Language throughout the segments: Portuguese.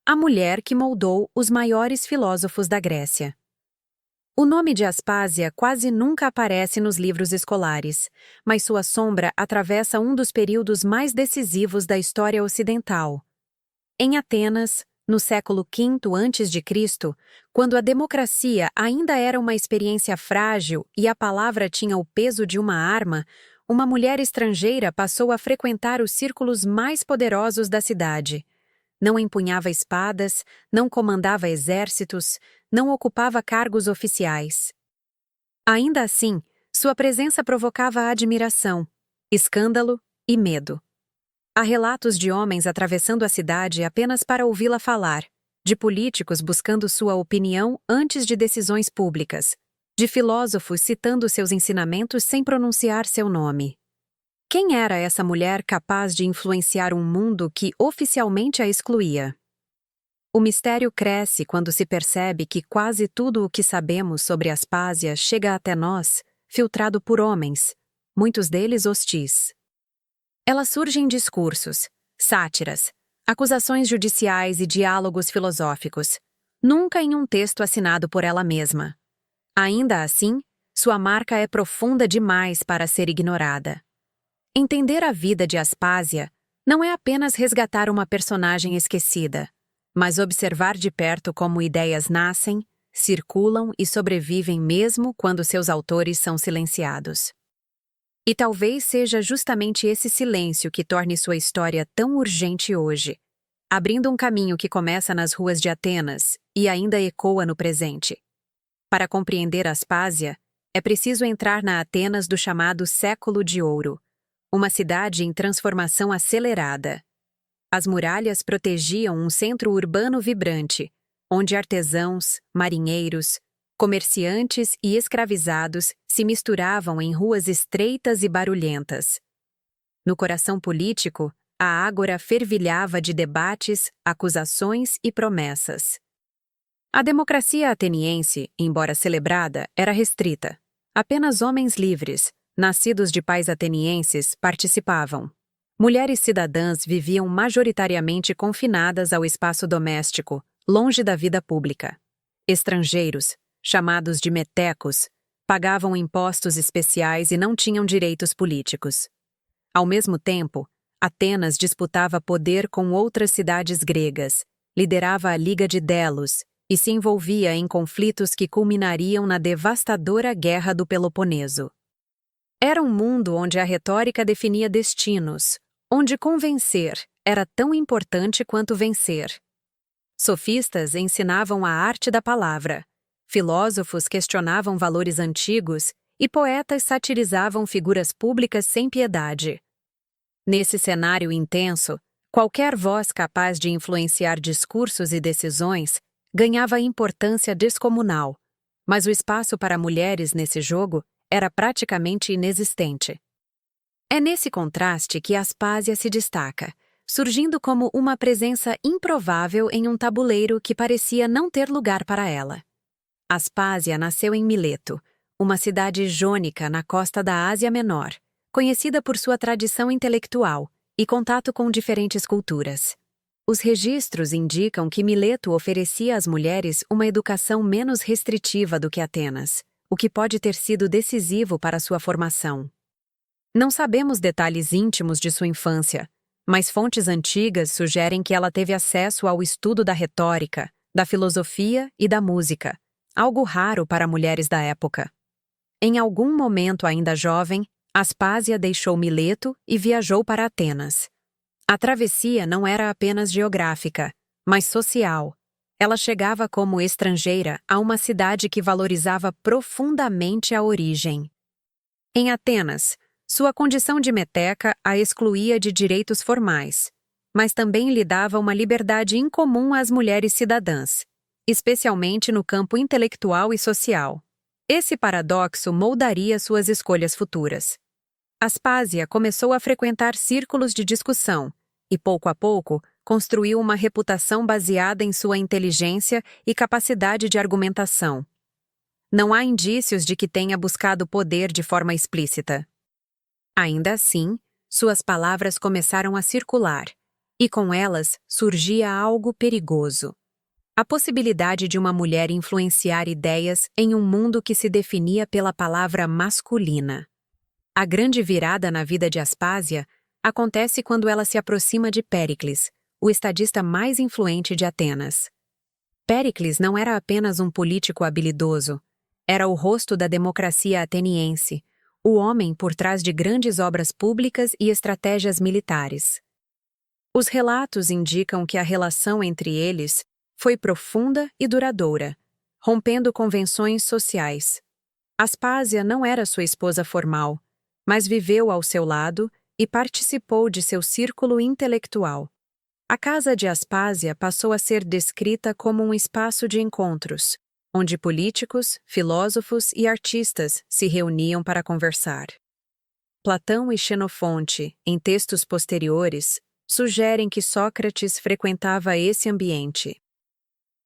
a mulher que moldou os maiores filósofos da Grécia. O nome de Aspásia quase nunca aparece nos livros escolares, mas sua sombra atravessa um dos períodos mais decisivos da história ocidental. Em Atenas, no século V a.C., quando a democracia ainda era uma experiência frágil e a palavra tinha o peso de uma arma, uma mulher estrangeira passou a frequentar os círculos mais poderosos da cidade. Não empunhava espadas, não comandava exércitos, não ocupava cargos oficiais. Ainda assim, sua presença provocava admiração, escândalo e medo. Há relatos de homens atravessando a cidade apenas para ouvi-la falar, de políticos buscando sua opinião antes de decisões públicas, de filósofos citando seus ensinamentos sem pronunciar seu nome. Quem era essa mulher capaz de influenciar um mundo que oficialmente a excluía? O mistério cresce quando se percebe que quase tudo o que sabemos sobre Aspásia chega até nós, filtrado por homens, muitos deles hostis. Ela surge em discursos, sátiras, acusações judiciais e diálogos filosóficos, nunca em um texto assinado por ela mesma. Ainda assim, sua marca é profunda demais para ser ignorada. Entender a vida de Aspásia não é apenas resgatar uma personagem esquecida, mas observar de perto como ideias nascem, circulam e sobrevivem mesmo quando seus autores são silenciados. E talvez seja justamente esse silêncio que torne sua história tão urgente hoje, abrindo um caminho que começa nas ruas de Atenas e ainda ecoa no presente. Para compreender Aspásia, é preciso entrar na Atenas do chamado Século de Ouro, uma cidade em transformação acelerada. As muralhas protegiam um centro urbano vibrante, onde artesãos, marinheiros, comerciantes e escravizados se misturavam em ruas estreitas e barulhentas. No coração político, a ágora fervilhava de debates, acusações e promessas. A democracia ateniense, embora celebrada, era restrita. Apenas homens livres, nascidos de pais atenienses, participavam. Mulheres cidadãs viviam majoritariamente confinadas ao espaço doméstico, longe da vida pública. Estrangeiros, chamados de metecos, pagavam impostos especiais e não tinham direitos políticos. Ao mesmo tempo, Atenas disputava poder com outras cidades gregas, liderava a Liga de Delos e se envolvia em conflitos que culminariam na devastadora Guerra do Peloponeso. Era um mundo onde a retórica definia destinos, onde convencer era tão importante quanto vencer. Sofistas ensinavam a arte da palavra, filósofos questionavam valores antigos e poetas satirizavam figuras públicas sem piedade. Nesse cenário intenso, qualquer voz capaz de influenciar discursos e decisões ganhava importância descomunal, mas o espaço para mulheres nesse jogo era praticamente inexistente. É nesse contraste que Aspásia se destaca, surgindo como uma presença improvável em um tabuleiro que parecia não ter lugar para ela. Aspásia nasceu em Mileto, uma cidade jônica na costa da Ásia Menor, conhecida por sua tradição intelectual e contato com diferentes culturas. Os registros indicam que Mileto oferecia às mulheres uma educação menos restritiva do que Atenas, o que pode ter sido decisivo para sua formação. Não sabemos detalhes íntimos de sua infância, mas fontes antigas sugerem que ela teve acesso ao estudo da retórica, da filosofia e da música, algo raro para mulheres da época. Em algum momento ainda jovem, Aspásia deixou Mileto e viajou para Atenas. A travessia não era apenas geográfica, mas social. Ela chegava como estrangeira a uma cidade que valorizava profundamente a origem. Em Atenas, sua condição de meteca a excluía de direitos formais, mas também lhe dava uma liberdade incomum às mulheres cidadãs, especialmente no campo intelectual e social. Esse paradoxo moldaria suas escolhas futuras. Aspásia começou a frequentar círculos de discussão e, pouco a pouco, construiu uma reputação baseada em sua inteligência e capacidade de argumentação. Não há indícios de que tenha buscado poder de forma explícita. Ainda assim, suas palavras começaram a circular, E com elas surgia algo perigoso. A possibilidade de uma mulher influenciar ideias em um mundo que se definia pela palavra masculina. A grande virada na vida de Aspásia acontece quando ela se aproxima de Péricles, o estadista mais influente de Atenas. Péricles não era apenas um político habilidoso, era o rosto da democracia ateniense, o homem por trás de grandes obras públicas e estratégias militares. Os relatos indicam que a relação entre eles foi profunda e duradoura, rompendo convenções sociais. Aspásia não era sua esposa formal, mas viveu ao seu lado e participou de seu círculo intelectual. A casa de Aspásia passou a ser descrita como um espaço de encontros, onde políticos, filósofos e artistas se reuniam para conversar. Platão e Xenofonte, em textos posteriores, sugerem que Sócrates frequentava esse ambiente.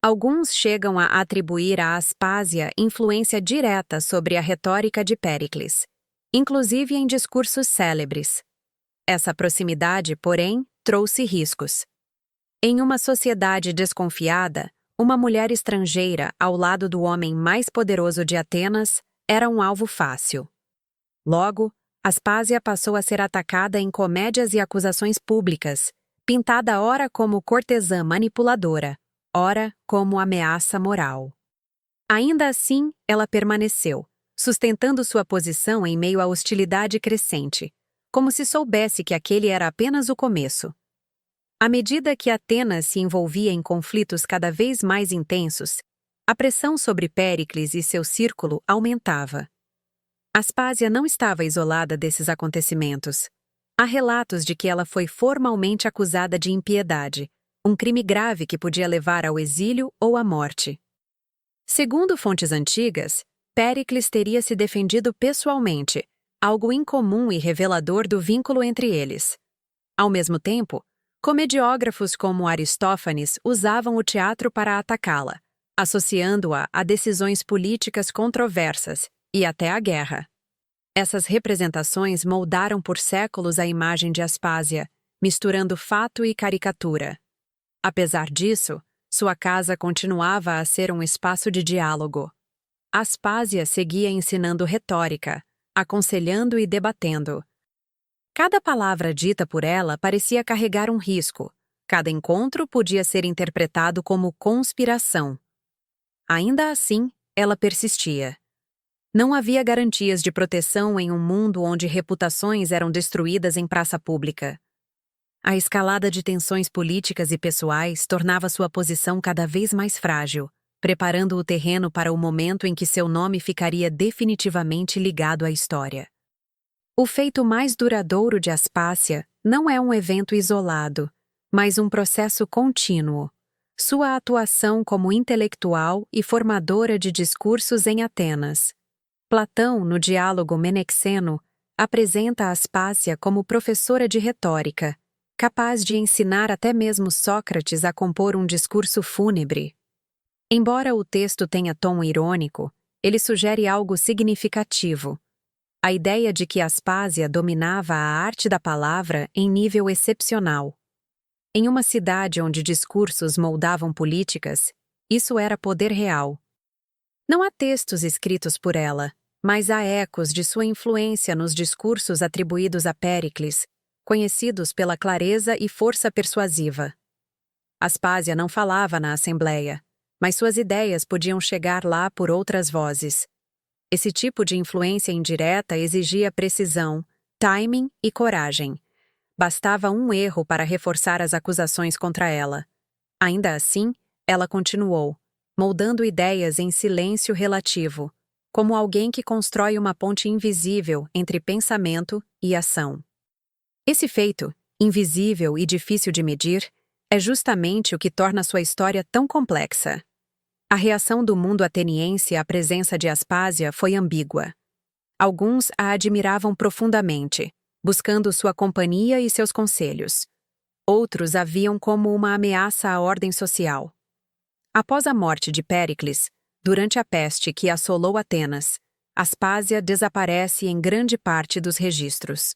Alguns chegam a atribuir a Aspásia influência direta sobre a retórica de Péricles, inclusive em discursos célebres. Essa proximidade, porém, trouxe riscos. Em uma sociedade desconfiada, uma mulher estrangeira ao lado do homem mais poderoso de Atenas era um alvo fácil. Logo, Aspásia passou a ser atacada em comédias e acusações públicas, pintada ora como cortesã manipuladora, ora como ameaça moral. Ainda assim, ela permaneceu, sustentando sua posição em meio à hostilidade crescente, como se soubesse que aquele era apenas o começo. À medida que Atenas se envolvia em conflitos cada vez mais intensos, a pressão sobre Péricles e seu círculo aumentava. Aspásia não estava isolada desses acontecimentos. Há relatos de que ela foi formalmente acusada de impiedade, um crime grave que podia levar ao exílio ou à morte. Segundo fontes antigas, Péricles teria se defendido pessoalmente, algo incomum e revelador do vínculo entre eles. Ao mesmo tempo, comediógrafos como Aristófanes usavam o teatro para atacá-la, associando-a a decisões políticas controversas e até à guerra. Essas representações moldaram por séculos a imagem de Aspásia, misturando fato e caricatura. Apesar disso, sua casa continuava a ser um espaço de diálogo. Aspásia seguia ensinando retórica, aconselhando e debatendo. Cada palavra dita por ela parecia carregar um risco. Cada encontro podia ser interpretado como conspiração. Ainda assim, ela persistia. Não havia garantias de proteção em um mundo onde reputações eram destruídas em praça pública. A escalada de tensões políticas e pessoais tornava sua posição cada vez mais frágil, preparando o terreno para o momento em que seu nome ficaria definitivamente ligado à história. O feito mais duradouro de Aspásia não é um evento isolado, mas um processo contínuo. Sua atuação como intelectual e formadora de discursos em Atenas. Platão, no diálogo menexeno, apresenta Aspásia como professora de retórica, capaz de ensinar até mesmo Sócrates a compor um discurso fúnebre. Embora o texto tenha tom irônico, ele sugere algo significativo. A ideia de que Aspásia dominava a arte da palavra em nível excepcional. Em uma cidade onde discursos moldavam políticas, isso era poder real. Não há textos escritos por ela, mas há ecos de sua influência nos discursos atribuídos a Péricles, conhecidos pela clareza e força persuasiva. Aspásia não falava na assembleia, mas suas ideias podiam chegar lá por outras vozes. Esse tipo de influência indireta exigia precisão, timing e coragem. Bastava um erro para reforçar as acusações contra ela. Ainda assim, ela continuou, moldando ideias em silêncio relativo, como alguém que constrói uma ponte invisível entre pensamento e ação. Esse feito, invisível e difícil de medir, é justamente o que torna sua história tão complexa. A reação do mundo ateniense à presença de Aspásia foi ambígua. Alguns a admiravam profundamente, buscando sua companhia e seus conselhos. Outros a viam como uma ameaça à ordem social. Após a morte de Péricles, durante a peste que assolou Atenas, Aspásia desaparece em grande parte dos registros.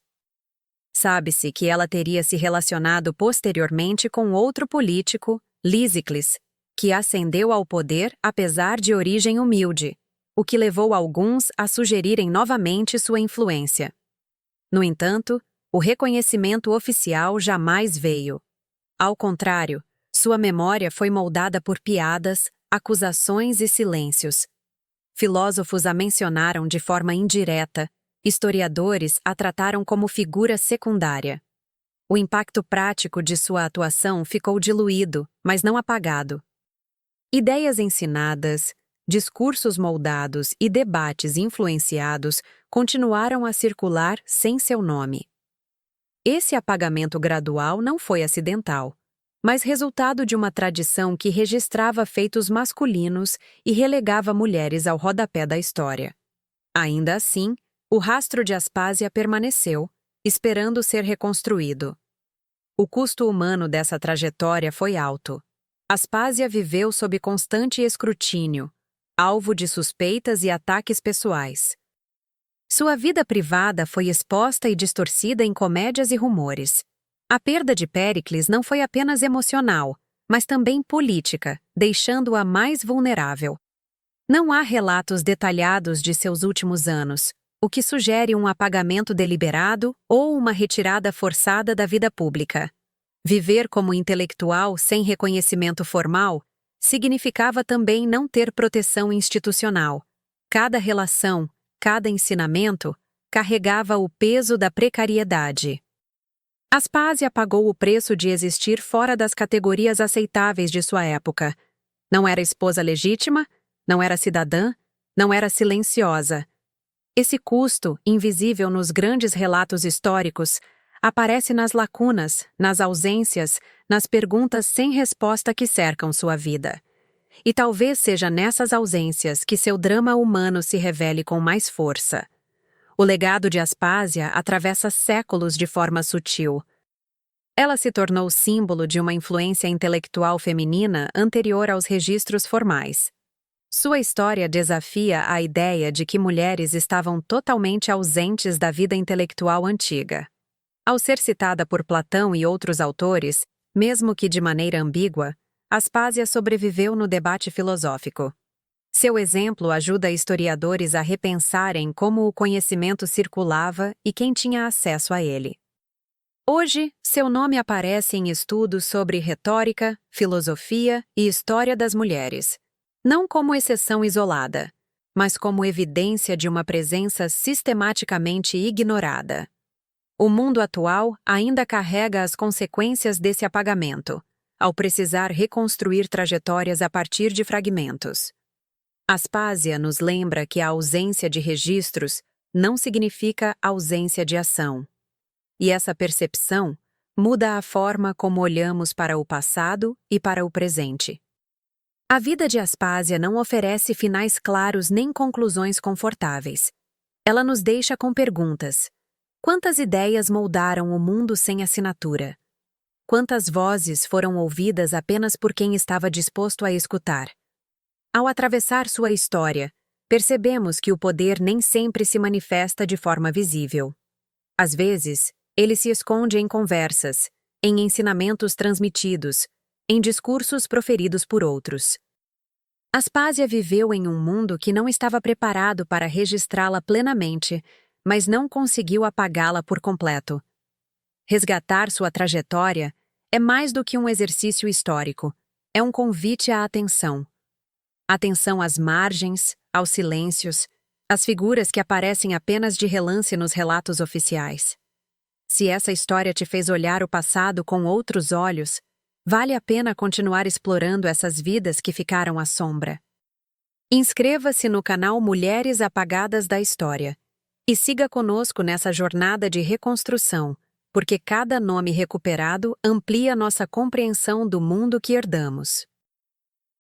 Sabe-se que ela teria se relacionado posteriormente com outro político, Lísicles, que ascendeu ao poder apesar de origem humilde, o que levou alguns a sugerirem novamente sua influência. No entanto, o reconhecimento oficial jamais veio. Ao contrário, sua memória foi moldada por piadas, acusações e silêncios. Filósofos a mencionaram de forma indireta, historiadores a trataram como figura secundária. O impacto prático de sua atuação ficou diluído, mas não apagado. Ideias ensinadas, discursos moldados e debates influenciados continuaram a circular sem seu nome. Esse apagamento gradual não foi acidental, mas resultado de uma tradição que registrava feitos masculinos e relegava mulheres ao rodapé da história. Ainda assim, o rastro de Aspásia permaneceu, esperando ser reconstruído. O custo humano dessa trajetória foi alto. Aspásia viveu sob constante escrutínio, alvo de suspeitas e ataques pessoais. Sua vida privada foi exposta e distorcida em comédias e rumores. A perda de Péricles não foi apenas emocional, mas também política, deixando-a mais vulnerável. Não há relatos detalhados de seus últimos anos, o que sugere um apagamento deliberado ou uma retirada forçada da vida pública. Viver como intelectual sem reconhecimento formal significava também não ter proteção institucional. Cada relação, cada ensinamento, carregava o peso da precariedade. Aspásia pagou o preço de existir fora das categorias aceitáveis de sua época. Não era esposa legítima, não era cidadã, não era silenciosa. Esse custo, invisível nos grandes relatos históricos, aparece nas lacunas, nas ausências, nas perguntas sem resposta que cercam sua vida. E talvez seja nessas ausências que seu drama humano se revele com mais força. O legado de Aspásia atravessa séculos de forma sutil. Ela se tornou símbolo de uma influência intelectual feminina anterior aos registros formais. Sua história desafia a ideia de que mulheres estavam totalmente ausentes da vida intelectual antiga. Ao ser citada por Platão e outros autores, mesmo que de maneira ambígua, Aspásia sobreviveu no debate filosófico. Seu exemplo ajuda historiadores a repensarem como o conhecimento circulava e quem tinha acesso a ele. Hoje, seu nome aparece em estudos sobre retórica, filosofia e história das mulheres, não como exceção isolada, mas como evidência de uma presença sistematicamente ignorada. O mundo atual ainda carrega as consequências desse apagamento, ao precisar reconstruir trajetórias a partir de fragmentos. Aspásia nos lembra que a ausência de registros não significa ausência de ação. E essa percepção muda a forma como olhamos para o passado e para o presente. A vida de Aspásia não oferece finais claros nem conclusões confortáveis. Ela nos deixa com perguntas. Quantas ideias moldaram o mundo sem assinatura? Quantas vozes foram ouvidas apenas por quem estava disposto a escutar? Ao atravessar sua história, percebemos que o poder nem sempre se manifesta de forma visível. Às vezes, ele se esconde em conversas, em ensinamentos transmitidos, em discursos proferidos por outros. Aspásia viveu em um mundo que não estava preparado para registrá-la plenamente, mas não conseguiu apagá-la por completo. Resgatar sua trajetória é mais do que um exercício histórico, é um convite à atenção. Atenção às margens, aos silêncios, às figuras que aparecem apenas de relance nos relatos oficiais. Se essa história te fez olhar o passado com outros olhos, vale a pena continuar explorando essas vidas que ficaram à sombra. Inscreva-se no canal Mulheres Apagadas da História e siga conosco nessa jornada de reconstrução, porque cada nome recuperado amplia nossa compreensão do mundo que herdamos.